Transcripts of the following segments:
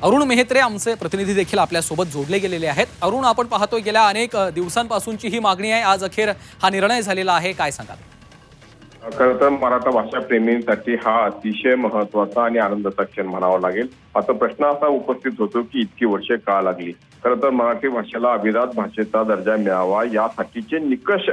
अरुण मेहत्रे आमचे प्रतिनिधी देखील आपल्या सोबत जोडले गेलेले आहेत। अरुण, आपण पाहतोय गेल्या अनेक दिवसांपासूनची ही मागणी आहे, आज अखेर हा निर्णय झालेला आहे, काय सांगाल? खरं तर मराठा भाषा प्रेमींसाठी हा अतिशय महत्वाचा आणि आनंदाचा क्षण म्हणावा लागेल। आता प्रश्न असा उपस्थित होतो की इतकी वर्षे का लागली। खरं तर मराठी भाषेला अभिजात भाषेचा दर्जा मिळावा यासाठीचे निकष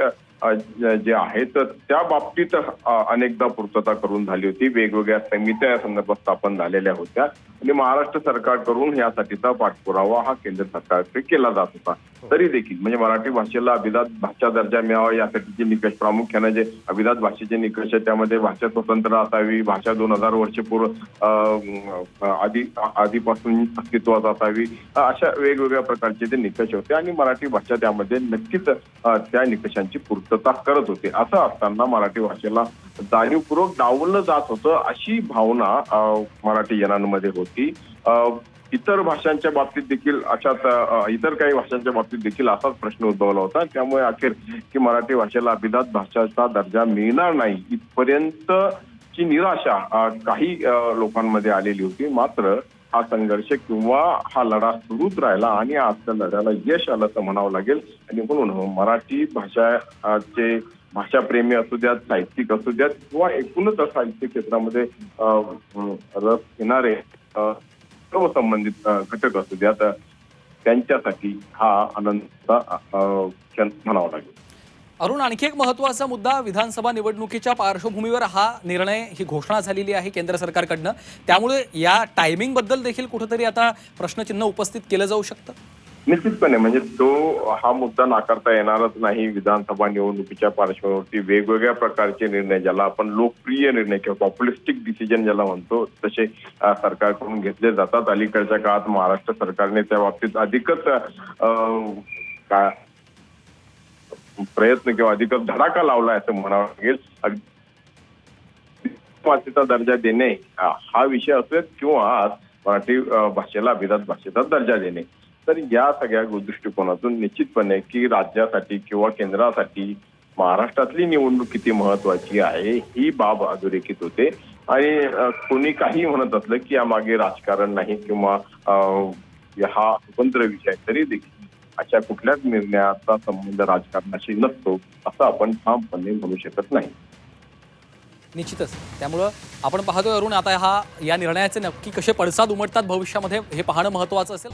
जे आहेत त्या बाबतीत अनेकदा पूर्तता करून झाली होती। वेगवेगळ्या समित्या या संदर्भात स्थापन झालेल्या होत्या आणि महाराष्ट्र सरकारकडून यासाठीचा पाठपुरावा हा केंद्र सरकारकडे केला जात होता। तरी देखील म्हणजे मराठी भाषेला अभिजात भाषा दर्जा मिळावा यासाठीचे निकष प्रामुख्याने जे अभिजात भाषेचे निकष आहेत त्यामध्ये भाषा स्वतंत्र असावी, भाषा 2000 वर्ष पूर्व आधीपासून अस्तित्वात असावी, अशा वेगवेगळ्या प्रकारचे ते निकष होते आणि मराठी भाषा त्यामध्ये नक्कीच त्या निकषांची पूर्तता करत होते। असं असताना मराठी भाषेला जाणीवपूर्वक डावललं जात होतं अशी भावना मराठी जनांमध्ये होती। इतर भाषांच्या बाबतीत देखील अशाच इतर काही भाषांच्या बाबतीत देखील असाच प्रश्न उद्भवला होता। त्यामुळे अखेर की मराठी भाषेला अभिजात भाषेचा दर्जा मिळणार नाही इथपर्यंत ची निराशा काही लोकांमध्ये आलेली होती। मात्र हा संघर्ष किंवा हा लढा सुरूच राहिला आणि आज त्या लढ्याला यश आलं तर म्हणावं लागेल। आणि म्हणून मराठी भाषाचे भाषाप्रेमी असू द्यात, साहित्यिक असू द्यात किंवा एकूणच साहित्य क्षेत्रामध्ये रस घेणारे सर्व संबंधित घटक असू द्यात त्यांच्यासाठी हा आनंदाचा क्षण म्हणावा लागेल। अरुण, आणखी एक महत्त्वाचा मुद्दा, विधानसभा निवडणुकीच्या पार्श्वभूमीवर हा निर्णय, ही घोषणा झालेली आहे केंद्र सरकारकडनं, त्यामुळे या टायमिंग बद्दल देखील कुठेतरी आता प्रश्नचिन्ह उपस्थित केलं जाऊ शकतं। निश्चितपणे म्हणजे तो हा मुद्दा नाकारता येणारच नाही। विधानसभा निवडणुकीच्या पार्श्वभूमीवरती वेगवेगळ्या प्रकारचे निर्णय, ज्याला आपण लोकप्रिय निर्णय किंवा पॉप्युलिस्टिक डिसिजन ज्याला म्हणतो, तसे सरकारकडून घेतले जातात। अलीकडच्या काळात महाराष्ट्र सरकारने त्या बाबतीत अधिकच प्रयत्न किंवा अधिकच धडाका लावला असं म्हणावं लागेल। भाषेचा दर्जा देणे हा विषय असेल किंवा मराठी भाषेला अभिजात भाषेचा दर्जा देणे, तर या सगळ्या दृष्टिकोनातून निश्चितपणे की राज्यासाठी किंवा केंद्रासाठी महाराष्ट्रातली निवडणूक किती महत्वाची आहे ही बाब अधोरेखित होते। आणि कोणी काही म्हणत असलं की यामागे राजकारण नाही किंवा हा स्वतंत्र विषय, तरी देखील अशा कुठल्याच निर्णयाचा संबंध राजकारणाशी नसतो असं आपण ठामपणे म्हणू शकत नाही। निश्चितच, त्यामुळं आपण पाहतोय अरुण, आता या निर्णयाचे नक्की कसे पडसाद उमटतात भविष्यामध्ये हे पाहणं महत्त्वाचं असेल।